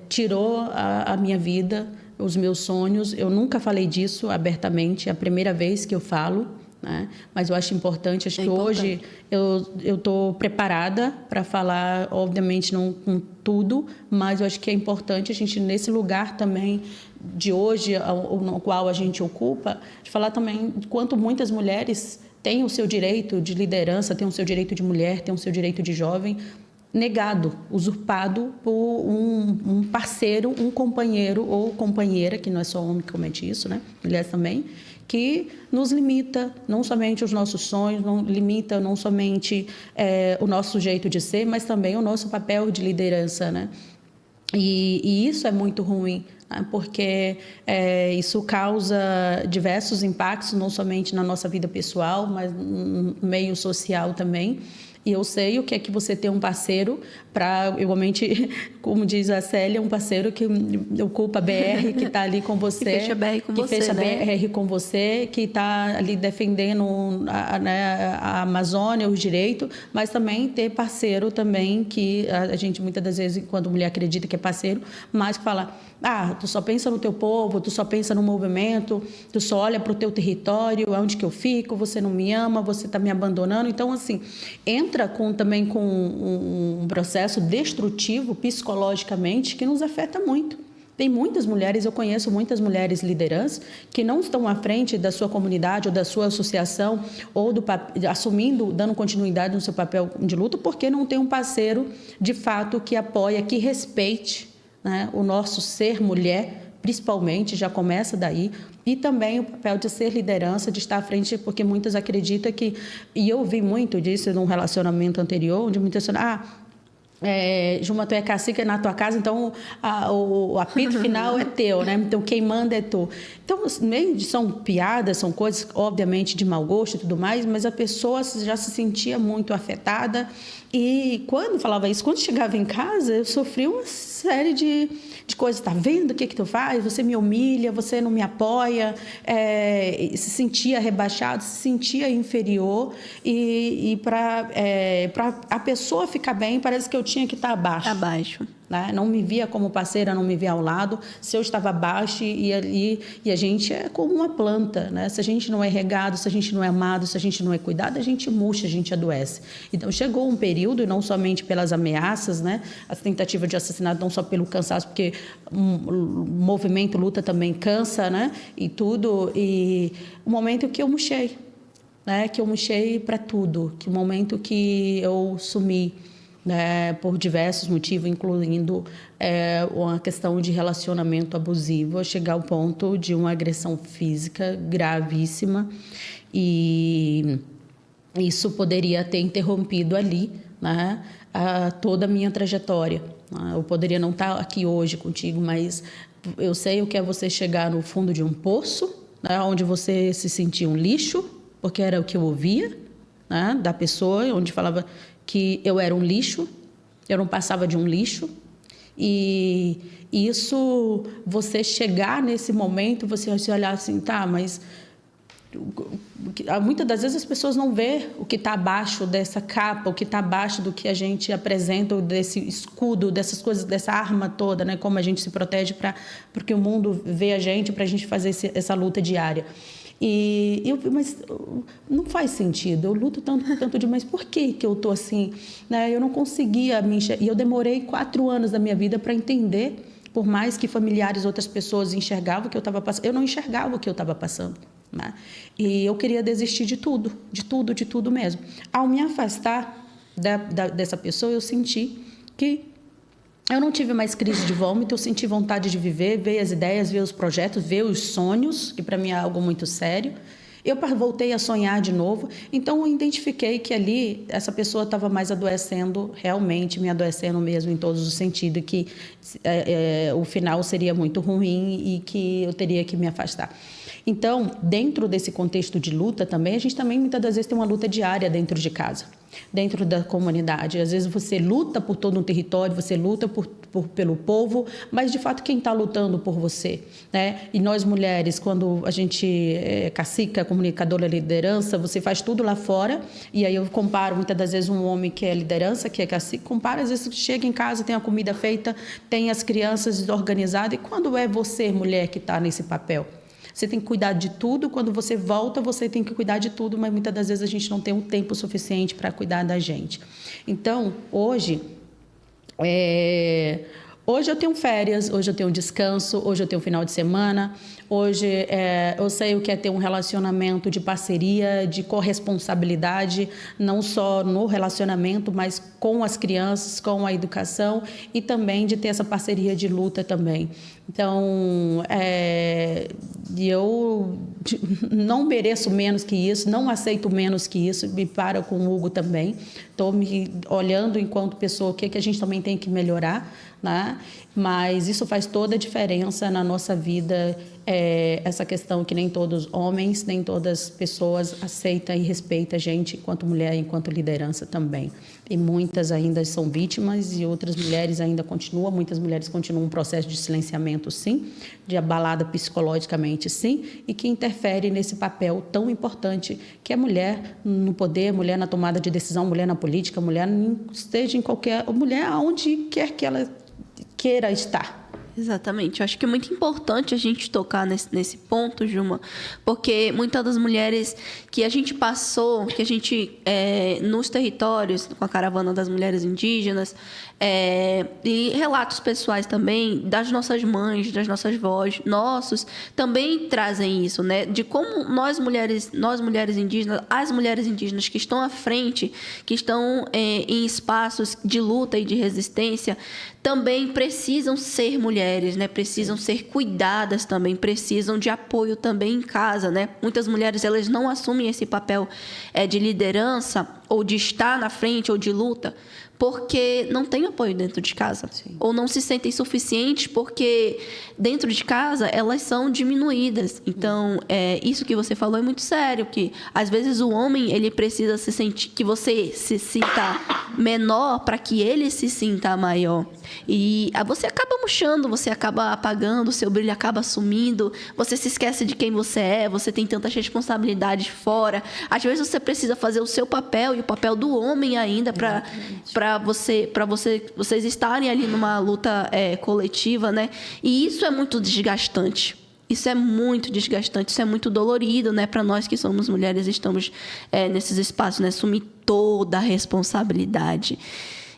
[SPEAKER 3] tirou a minha vida, os meus sonhos. Eu nunca falei disso abertamente, é a primeira vez que eu falo, né? Mas eu acho importante, que hoje eu estou preparada para falar, obviamente não com tudo, mas eu acho que é importante a gente, nesse lugar também de hoje, no qual a gente ocupa, de falar também de quanto muitas mulheres têm o seu direito de liderança, têm o seu direito de mulher, têm o seu direito de jovem, negado, usurpado por um parceiro, um companheiro ou companheira, que não é só homem que comete isso, né? Mulher também, que nos limita não somente os nossos sonhos, limita não somente o nosso jeito de ser, mas também o nosso papel de liderança, né? E isso é muito ruim, né? Porque isso causa diversos impactos, não somente na nossa vida pessoal, mas no meio social também. E eu sei o que é que você ter um parceiro para, igualmente, como diz a Célia, um parceiro que ocupa a BR, que está ali com você.
[SPEAKER 2] Que fecha a BR com você,
[SPEAKER 3] fecha
[SPEAKER 2] né?
[SPEAKER 3] a BR com você, que está ali defendendo a Amazônia, os direitos, mas também ter parceiro também, que a gente muitas das vezes, quando mulher acredita que é parceiro, mas fala, tu só pensa no teu povo, tu só pensa no movimento, tu só olha para o teu território, aonde que eu fico, você não me ama, você está me abandonando. Então, assim, entra também com um processo destrutivo psicologicamente que nos afeta muito. Tem muitas mulheres, eu conheço muitas mulheres lideranças que não estão à frente da sua comunidade ou da sua associação ou assumindo, dando continuidade no seu papel de luta porque não tem um parceiro de fato que apoia, que respeite, né, o nosso ser mulher, principalmente, já começa daí, e também o papel de ser liderança, de estar à frente, porque muitas acreditam que, e eu vi muito disso num relacionamento anterior, onde muitas pessoas, Juma, tu é cacique na tua casa, então o apito final é teu, né? Então quem manda é tu. Então, são piadas, são coisas, obviamente, de mau gosto e tudo mais, mas a pessoa já se sentia muito afetada. E quando falava isso, quando chegava em casa, eu sofri uma série de coisas. Tá vendo o que tu faz? Você me humilha, você não me apoia. Se sentia rebaixado, se sentia inferior. E para a pessoa ficar bem, parece que eu tinha que estar abaixo.
[SPEAKER 2] Abaixo.
[SPEAKER 3] Né? Não me via como parceira, não me via ao lado. Se eu estava abaixo, e a gente é como uma planta, né? Se a gente não é regado, se a gente não é amado, se a gente não é cuidado, a gente murcha, a gente adoece. Então, chegou um período, e não somente pelas ameaças, né? As tentativas de assassinato, não só pelo cansaço, porque o movimento luta também cansa, né? E tudo. E o momento que eu murchei, né? Que eu murchei para tudo. Que o momento que eu sumi, né, por diversos motivos, incluindo uma questão de relacionamento abusivo, a chegar ao ponto de uma agressão física gravíssima, e isso poderia ter interrompido ali, né, toda a minha trajetória. Eu poderia não estar aqui hoje contigo, mas eu sei o que é você chegar no fundo de um poço, né, onde você se sentia um lixo, porque era o que eu ouvia, né, da pessoa, onde falava que eu era um lixo, eu não passava de um lixo. E isso, você chegar nesse momento, você se olhar assim, mas muitas das vezes as pessoas não vê o que está abaixo dessa capa, o que está abaixo do que a gente apresenta, desse escudo, dessas coisas, dessa arma toda, né? Como a gente se protege porque o mundo vê a gente, para a gente fazer essa luta diária. Mas não faz sentido, eu luto tanto demais, por que eu estou assim? Né? Eu não conseguia me enxergar, e eu demorei 4 anos da minha vida para entender, por mais que familiares, outras pessoas enxergavam o que eu estava passando, eu não enxergava o que eu estava passando. Né? E eu queria desistir de tudo mesmo. Ao me afastar dessa pessoa, eu senti que eu não tive mais crise de vômito, eu senti vontade de viver, ver as ideias, ver os projetos, ver os sonhos, que para mim é algo muito sério. Eu voltei a sonhar de novo, então eu identifiquei que ali essa pessoa estava mais adoecendo, realmente me adoecendo mesmo em todos os sentidos, que o final seria muito ruim e que eu teria que me afastar. Então, dentro desse contexto de luta também, a gente também muitas das vezes tem uma luta diária dentro de casa, dentro da comunidade. Às vezes você luta por todo um território, você luta pelo povo, mas de fato quem está lutando por você, né? E nós mulheres, quando a gente é cacica, comunicadora, liderança, você faz tudo lá fora, e aí eu comparo muitas das vezes um homem que é liderança, que é cacique, compara, às vezes chega em casa, tem a comida feita, tem as crianças organizadas, e quando é você, mulher, que está nesse papel? Você tem que cuidar de tudo, quando você volta, você tem que cuidar de tudo, mas muitas das vezes a gente não tem um tempo suficiente para cuidar da gente. Então, hoje eu tenho férias, hoje eu tenho descanso, hoje eu tenho final de semana, hoje eu sei o que é ter um relacionamento de parceria, de corresponsabilidade, não só no relacionamento, mas com as crianças, com a educação, e também de ter essa parceria de luta também. Então, eu não mereço menos que isso, não aceito menos que isso, me para com o Hugo também. Estou me olhando enquanto pessoa, o que a gente também tem que melhorar, né? Mas isso faz toda a diferença na nossa vida, essa questão que nem todos os homens, nem todas as pessoas aceitam e respeitam a gente enquanto mulher, enquanto liderança também. E muitas ainda são vítimas e outras mulheres ainda continuam, muitas mulheres continuam um processo de silenciamento, sim, de abalada psicologicamente, sim, e que interfere nesse papel tão importante que é mulher no poder, mulher na tomada de decisão, mulher na política, mulher esteja em qualquer... mulher aonde quer que ela queira estar,
[SPEAKER 2] Exatamente. Eu acho que é muito importante a gente tocar nesse ponto, Juma, porque muitas das mulheres que a gente passou, que a gente, nos territórios, com a caravana das mulheres indígenas, e relatos pessoais também, das nossas mães, das nossas vós, nossos, também trazem isso, né? De como nós mulheres indígenas, as mulheres indígenas que estão à frente, que estão em espaços de luta e de resistência, também precisam ser mulheres, né? Precisam ser cuidadas também, precisam de apoio também em casa, né? Muitas mulheres, elas não assumem esse papel de liderança, ou de estar na frente, ou de luta, porque não tem apoio dentro de casa.
[SPEAKER 3] Sim.
[SPEAKER 2] Ou não se sentem suficientes porque dentro de casa elas são diminuídas. Então, isso que você falou é muito sério, que às vezes o homem, ele precisa se sentir, que você se sinta menor para que ele se sinta maior. E você acaba murchando, você acaba apagando, o seu brilho acaba sumindo, você se esquece de quem você é, você tem tantas responsabilidades fora. Às vezes você precisa fazer o seu papel e o papel do homem ainda para vocês estarem ali numa luta coletiva, né? E isso é muito desgastante. Isso é muito desgastante, isso é muito dolorido, né? Para nós que somos mulheres, estamos nesses espaços, né? Assumir toda a responsabilidade.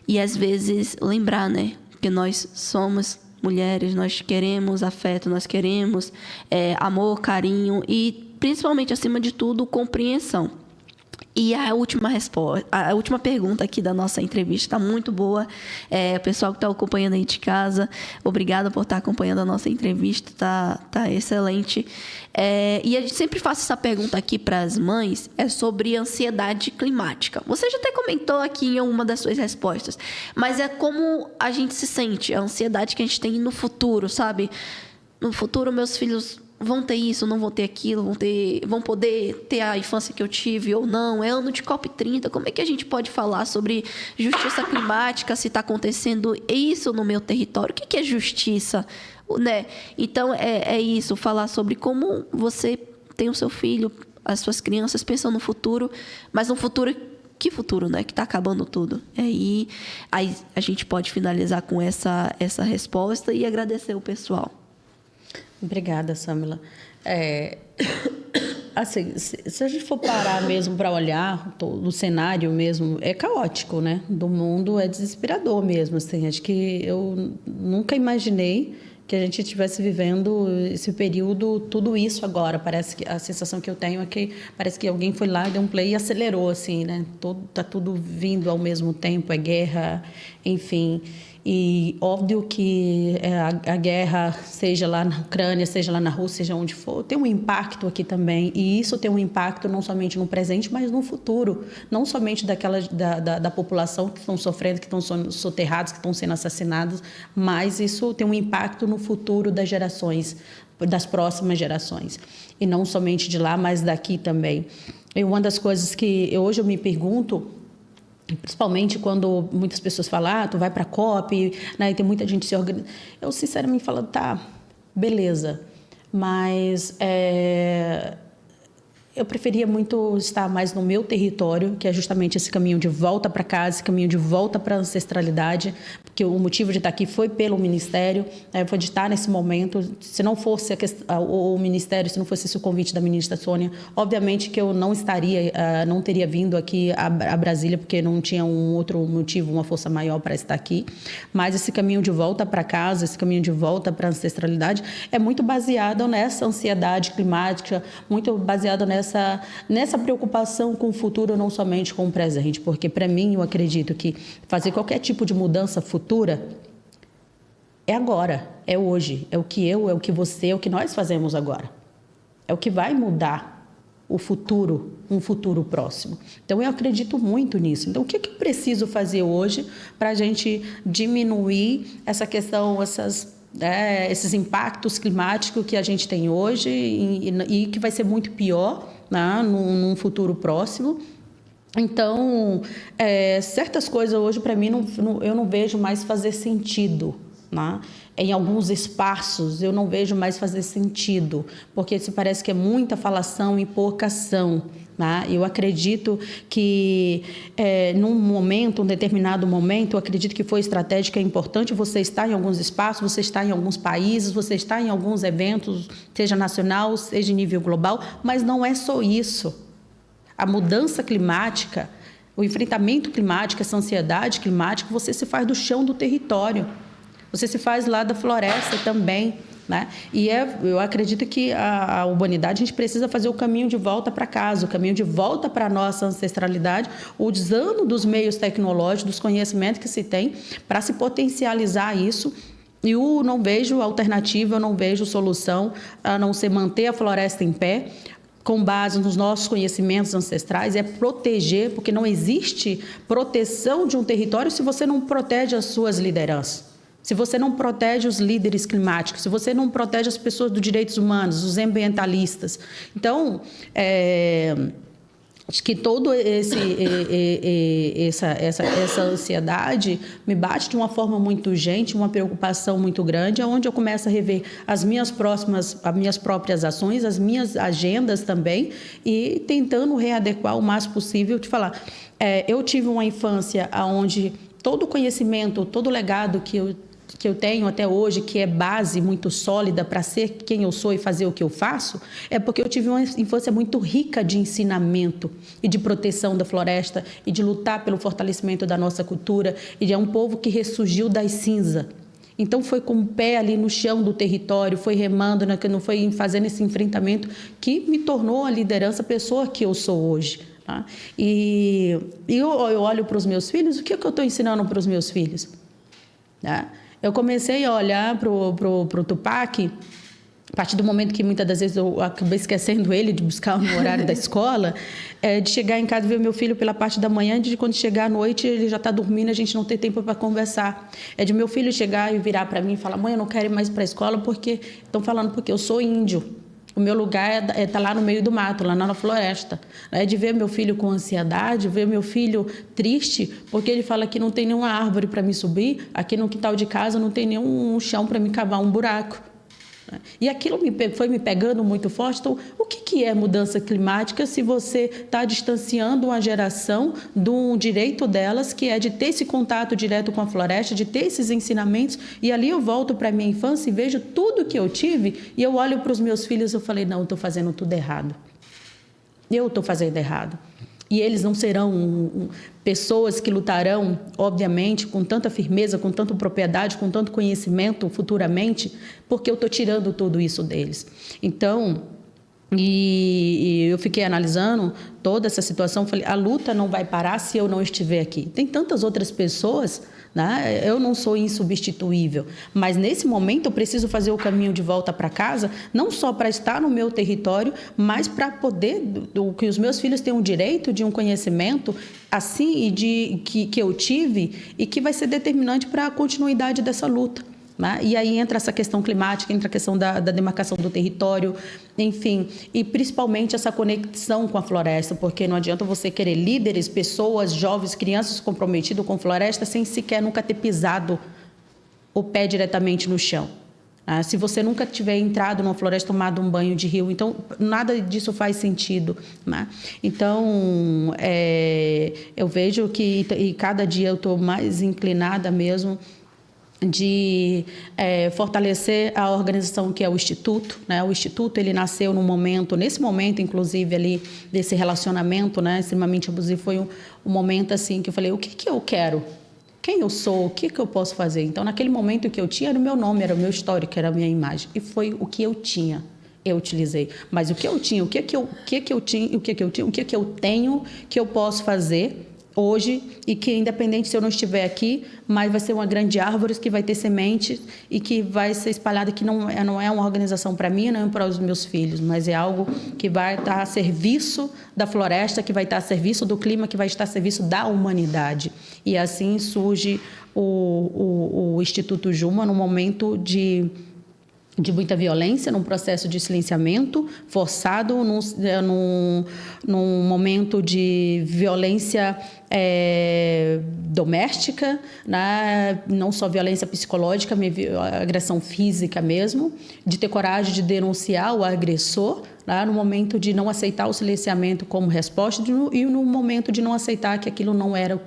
[SPEAKER 2] E às vezes lembrar, né? Que nós somos mulheres, nós queremos afeto, nós queremos amor, carinho e, principalmente, acima de tudo, compreensão. E a última resposta, a última pergunta aqui da nossa entrevista está muito boa. O pessoal que está acompanhando aí de casa, obrigada por estar acompanhando a nossa entrevista, tá excelente. E a gente sempre faz essa pergunta aqui para as mães, sobre ansiedade climática. Você já até comentou aqui em uma das suas respostas, mas é como a gente se sente, a ansiedade que a gente tem no futuro, sabe? No futuro, meus filhos vão ter isso, não vão ter aquilo, vão poder ter a infância que eu tive ou não. É ano de COP30. Como é que a gente pode falar sobre justiça climática se está acontecendo isso no meu território? O que é justiça? Né? Então, é isso, falar sobre como você tem o seu filho, as suas crianças pensam no futuro, mas no futuro... Que futuro, né? Que está acabando tudo. Aí a gente pode finalizar com essa resposta e agradecer o pessoal.
[SPEAKER 3] Obrigada, Samila. Assim, se a gente for parar mesmo para olhar o cenário mesmo, é caótico, né? Do mundo é desesperador mesmo. Assim, acho que eu nunca imaginei que a gente estivesse vivendo esse período, tudo isso agora. Parece que a sensação que eu tenho é que parece que alguém foi lá, deu um play e acelerou, assim, né? Tá tudo vindo ao mesmo tempo, é guerra, enfim. E óbvio que a guerra, seja lá na Ucrânia, seja lá na Rússia, seja onde for, tem um impacto aqui também. E isso tem um impacto não somente no presente, mas no futuro. Não somente da população que estão sofrendo, que estão sendo soterrados, que estão sendo assassinados, mas isso tem um impacto no futuro das gerações, das próximas gerações. E não somente de lá, mas daqui também. E uma das coisas que hoje eu me pergunto, principalmente quando muitas pessoas falam, tu vai para a COP, né, e tem muita gente se organizando. Eu, sinceramente, falo, tá, beleza, mas eu preferia muito estar mais no meu território, que é justamente esse caminho de volta para casa, esse caminho de volta para a ancestralidade, porque o motivo de estar aqui foi pelo Ministério, foi de estar nesse momento. Se não fosse o Ministério, se não fosse esse o convite da ministra Sônia, obviamente que eu não teria vindo aqui a Brasília, porque não tinha um outro motivo, uma força maior para estar aqui. Mas esse caminho de volta para casa, esse caminho de volta para a ancestralidade é muito baseado nessa ansiedade climática, muito baseado nessa preocupação com o futuro, não somente com o presente, porque para mim eu acredito que fazer qualquer tipo de mudança futura é agora, é hoje, é o que é o que você, é o que nós fazemos agora, é o que vai mudar o futuro, um futuro próximo. Então eu acredito muito nisso. Então o que eu preciso fazer hoje para a gente diminuir essa questão, esses impactos climáticos que a gente tem hoje e que vai ser muito pior, né, num futuro próximo. Então, certas coisas hoje, para mim, eu não vejo mais fazer sentido, né? Em alguns espaços, eu não vejo mais fazer sentido, porque se parece que é muita falação e pouca ação, Né? Eu acredito que num determinado momento, eu acredito que foi estratégico, é importante você estar em alguns espaços, você estar em alguns países, você estar em alguns eventos, seja nacional, seja em nível global, mas não é só isso. A mudança climática, o enfrentamento climático, essa ansiedade climática, você se faz do chão do território, você se faz lá da floresta também. Né? E eu acredito que a humanidade, a gente precisa fazer o caminho de volta para casa, o caminho de volta para a nossa ancestralidade, usando dos meios tecnológicos, dos conhecimentos que se tem, para se potencializar isso. E eu não vejo alternativa, eu não vejo solução a não ser manter a floresta em pé, com base nos nossos conhecimentos ancestrais, é proteger, porque não existe proteção de um território se você não protege as suas lideranças. Se você não protege os líderes climáticos, se você não protege as pessoas dos direitos humanos, os ambientalistas. Então, acho que toda essa ansiedade me bate de uma forma muito urgente, uma preocupação muito grande, onde eu começo a rever as minhas próprias ações, as minhas agendas também, e tentando readequar o mais possível. De falar, eu tive uma infância onde todo o conhecimento, todo o legado que eu tenho até hoje, que é base muito sólida para ser quem eu sou e fazer o que eu faço, é porque eu tive uma infância muito rica de ensinamento e de proteção da floresta e de lutar pelo fortalecimento da nossa cultura, e de um povo que ressurgiu das cinzas. Então foi com o pé ali no chão do território, foi remando, né, que não foi fazendo esse enfrentamento que me tornou a liderança, a pessoa que eu sou hoje. Tá? E eu olho para os meus filhos, o que eu estou ensinando para os meus filhos? Tá? Eu comecei a olhar para o Tupac, a partir do momento que muitas das vezes eu acabei esquecendo ele de buscar no horário da escola, de chegar em casa e ver meu filho pela parte da manhã, de quando chegar à noite ele já está dormindo, a gente não tem tempo para conversar. É de meu filho chegar e virar para mim e falar: mãe, eu não quero ir mais para a escola porque estão falando porque eu sou índio. O meu lugar é estar lá no meio do mato, lá na floresta. É de ver meu filho com ansiedade, ver meu filho triste, porque ele fala que não tem nenhuma árvore para me subir, aqui no quintal de casa não tem nenhum chão para me cavar um buraco. E aquilo foi me pegando muito forte. Então, o que é mudança climática se você está distanciando uma geração do direito delas, que é de ter esse contato direto com a floresta, de ter esses ensinamentos? E ali eu volto para a minha infância e vejo tudo que eu tive, e eu olho para os meus filhos e eu falei: não, eu estou fazendo tudo errado. Eu estou fazendo errado. E eles não serão pessoas que lutarão, obviamente, com tanta firmeza, com tanta propriedade, com tanto conhecimento futuramente, porque eu estou tirando tudo isso deles. Então, e eu fiquei analisando toda essa situação, falei: a luta não vai parar se eu não estiver aqui. Tem tantas outras pessoas, né? Eu não sou insubstituível, mas nesse momento eu preciso fazer o caminho de volta para casa, não só para estar no meu território, mas para poder que os meus filhos tenham o direito de um conhecimento assim e que eu tive, e que vai ser determinante para a continuidade dessa luta. Né? E aí entra essa questão climática, entra a questão da demarcação do território, enfim, e principalmente essa conexão com a floresta, porque não adianta você querer líderes, pessoas, jovens, crianças comprometidos com a floresta sem sequer nunca ter pisado o pé diretamente no chão. Se você nunca tiver entrado numa floresta, tomado um banho de rio, então nada disso faz sentido. Né? Então, eu vejo que e cada dia eu estou mais inclinada mesmo de fortalecer a organização que é o Instituto, né? O Instituto, ele nasceu nesse momento, inclusive, ali, desse relacionamento, né, extremamente abusivo, foi um momento assim que eu falei: o que eu quero? Quem eu sou? O que eu posso fazer? Então, naquele momento, o que eu tinha era o meu nome, era o meu histórico, era a minha imagem, e foi o que eu tinha. Eu utilizei, mas o que eu tinha, o que eu tenho, que eu posso fazer hoje, e que independente se eu não estiver aqui, mas vai ser uma grande árvore que vai ter semente e que vai ser espalhada, que não é uma organização para mim, não é para os meus filhos, mas é algo que vai estar a serviço da floresta, que vai estar a serviço do clima, que vai estar a serviço da humanidade. E assim surge o Instituto Juma, num momento de de muita violência, num processo de silenciamento forçado, num momento de violência doméstica, né? Não só violência psicológica, agressão física mesmo, de ter coragem de denunciar o agressor, né? No momento de não aceitar o silenciamento como resposta e no momento de não aceitar que aquilo não era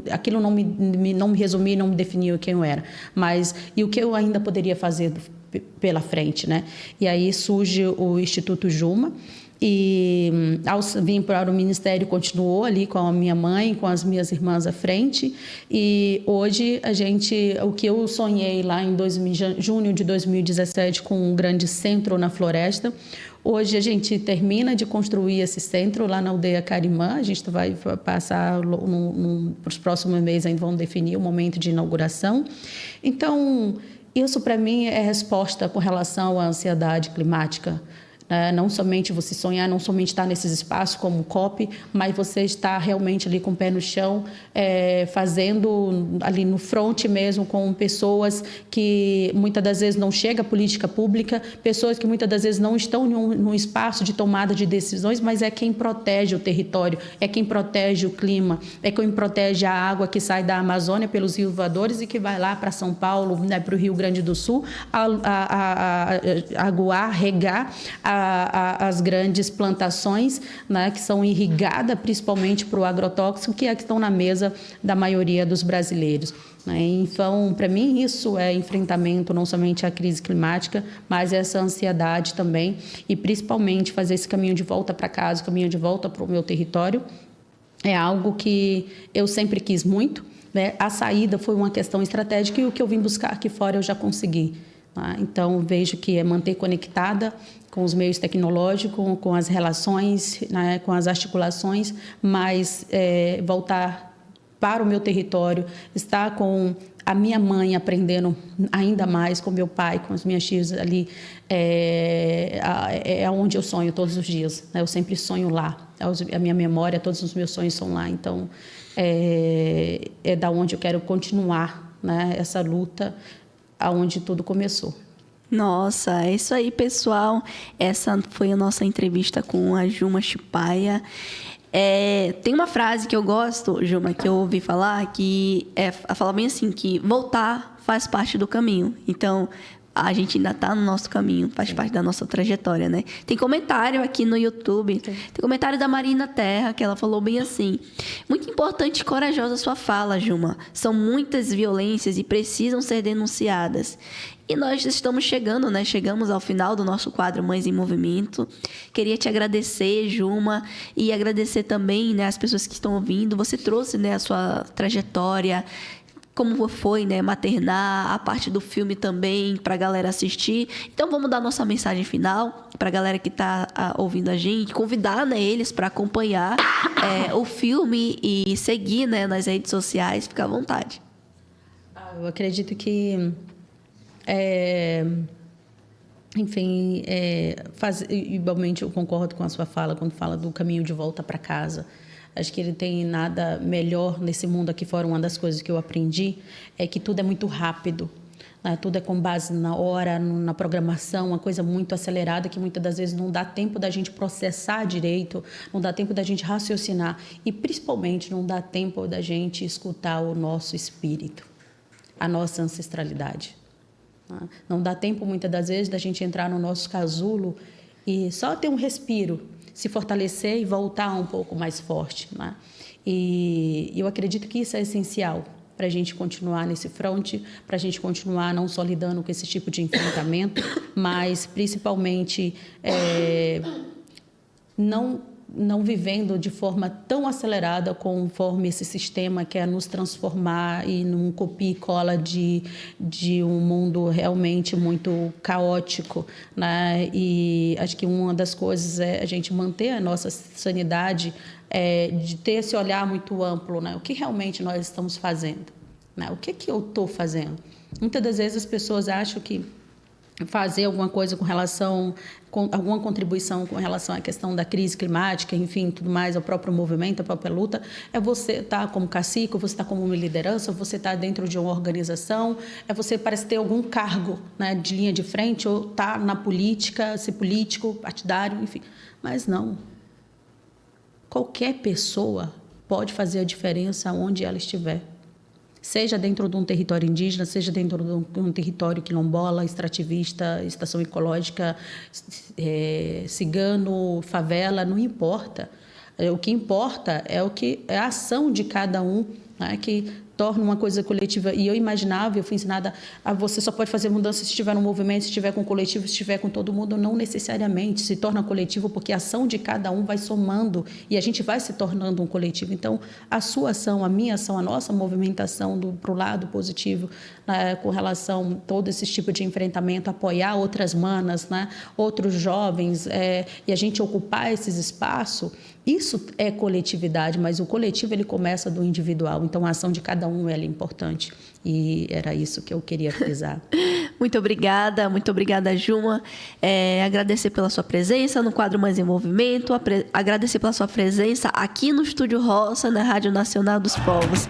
[SPEAKER 3] aquilo não me resumia, não me definia quem eu era, mas e o que eu ainda poderia fazer pela frente, né? E aí surge o Instituto Juma, e ao vir para o Ministério continuou ali com a minha mãe, com as minhas irmãs à frente, e hoje o que eu sonhei lá em junho de 2017 com um grande centro na floresta, hoje a gente termina de construir esse centro lá na aldeia Carimã. A gente vai passar nos próximos meses, ainda vão definir o momento de inauguração. Então, isso, para mim, é resposta com relação à ansiedade climática. Não somente você sonhar, não somente estar nesses espaços como o COP, mas você estar realmente ali com o pé no chão, fazendo ali no front mesmo, com pessoas que muitas das vezes não chega a política pública, pessoas que muitas das vezes não estão num espaço de tomada de decisões, mas é quem protege o território, é quem protege o clima, é quem protege a água que sai da Amazônia pelos rios voadores e que vai lá para São Paulo, né, para o Rio Grande do Sul, aguar, regar as grandes plantações, né, que são irrigadas principalmente para o agrotóxico, que estão na mesa da maioria dos brasileiros. Então, para mim, isso é enfrentamento não somente à crise climática, mas essa ansiedade também, e principalmente fazer esse caminho de volta para casa, caminho de volta para o meu território, é algo que eu sempre quis muito, né? A saída foi uma questão estratégica e o que eu vim buscar aqui fora eu já consegui. Então, vejo que é manter conectada com os meios tecnológicos, com as relações, né, com as articulações, mas voltar para o meu território, estar com a minha mãe aprendendo ainda mais, com meu pai, com as minhas tias ali, é onde eu sonho todos os dias. Né? Eu sempre sonho lá. A minha memória, todos os meus sonhos são lá. Então, é da onde eu quero continuar, né, essa luta, aonde tudo começou.
[SPEAKER 2] Nossa, é isso aí, pessoal. Essa foi a nossa entrevista com a Juma Chipaia. Tem uma frase que eu gosto, Juma, que eu ouvi falar, que fala bem assim, que voltar faz parte do caminho. Então, a gente ainda está no nosso caminho, faz parte da nossa trajetória, né? Tem comentário aqui no YouTube, tem comentário da Marina Terra, que ela falou bem assim: muito importante e corajosa a sua fala, Juma. São muitas violências e precisam ser denunciadas. E nós estamos chegando, né? Chegamos ao final do nosso quadro Mães em Movimento. Queria te agradecer, Juma, e agradecer também, né, as pessoas que estão ouvindo. Você trouxe, né, a sua trajetória, como foi, né, maternar, a parte do filme também, para a galera assistir. Então, vamos dar nossa mensagem final para a galera que está ouvindo a gente, convidar, né, eles para acompanhar o filme e seguir, né, nas redes sociais. Fica à vontade.
[SPEAKER 3] Eu acredito que, enfim, igualmente eu concordo com a sua fala quando fala do caminho de volta para casa. Acho que ele tem nada melhor nesse mundo aqui fora. Uma das coisas que eu aprendi é que tudo é muito rápido, né? Tudo é com base na hora, na programação, uma coisa muito acelerada que muitas das vezes não dá tempo da gente processar direito, não dá tempo da gente raciocinar e, principalmente, não dá tempo da gente escutar o nosso espírito, a nossa ancestralidade. Não dá tempo, muitas das vezes, da gente entrar no nosso casulo e só ter um respiro, se fortalecer e voltar um pouco mais forte, né? E eu acredito que isso é essencial para a gente continuar nesse fronte, para a gente continuar não só lidando com esse tipo de enfrentamento, mas principalmente não vivendo de forma tão acelerada conforme esse sistema quer nos transformar e num copia e cola de um mundo realmente muito caótico, né? E acho que uma das coisas é a gente manter a nossa sanidade, de ter esse olhar muito amplo, né? O que realmente nós estamos fazendo, né? O que eu estou fazendo? Muitas das vezes as pessoas acham que fazer alguma coisa alguma contribuição com relação à questão da crise climática, enfim, tudo mais, ao próprio movimento, a própria luta, é você estar como cacique, você estar como uma liderança, você estar dentro de uma organização, é você parece ter algum cargo, né, de linha de frente, ou estar na política, ser político, partidário, enfim. Mas não. Qualquer pessoa pode fazer a diferença onde ela estiver. Seja dentro de um território indígena, seja dentro de um território quilombola, extrativista, estação ecológica, cigano, favela, não importa. O que importa é a ação de cada um, né, que torna uma coisa coletiva. E eu imaginava, eu fui ensinada a você só pode fazer mudança se estiver no movimento, se estiver com o coletivo, se estiver com todo mundo. Não necessariamente se torna coletivo, porque a ação de cada um vai somando e a gente vai se tornando um coletivo. Então, a sua ação, a minha ação, a nossa movimentação para o lado positivo, né, com relação a todo esse tipo de enfrentamento, apoiar outras manas, né, outros jovens, e a gente ocupar esses espaços, isso é coletividade, mas o coletivo ele começa do individual. Então, a ação de cada um é importante. E era isso que eu queria frisar.
[SPEAKER 2] Muito obrigada, Juma. Agradecer pela sua presença no quadro Mães em Movimento, agradecer pela sua presença aqui no Estúdio Roça, na Rádio Nacional dos Povos.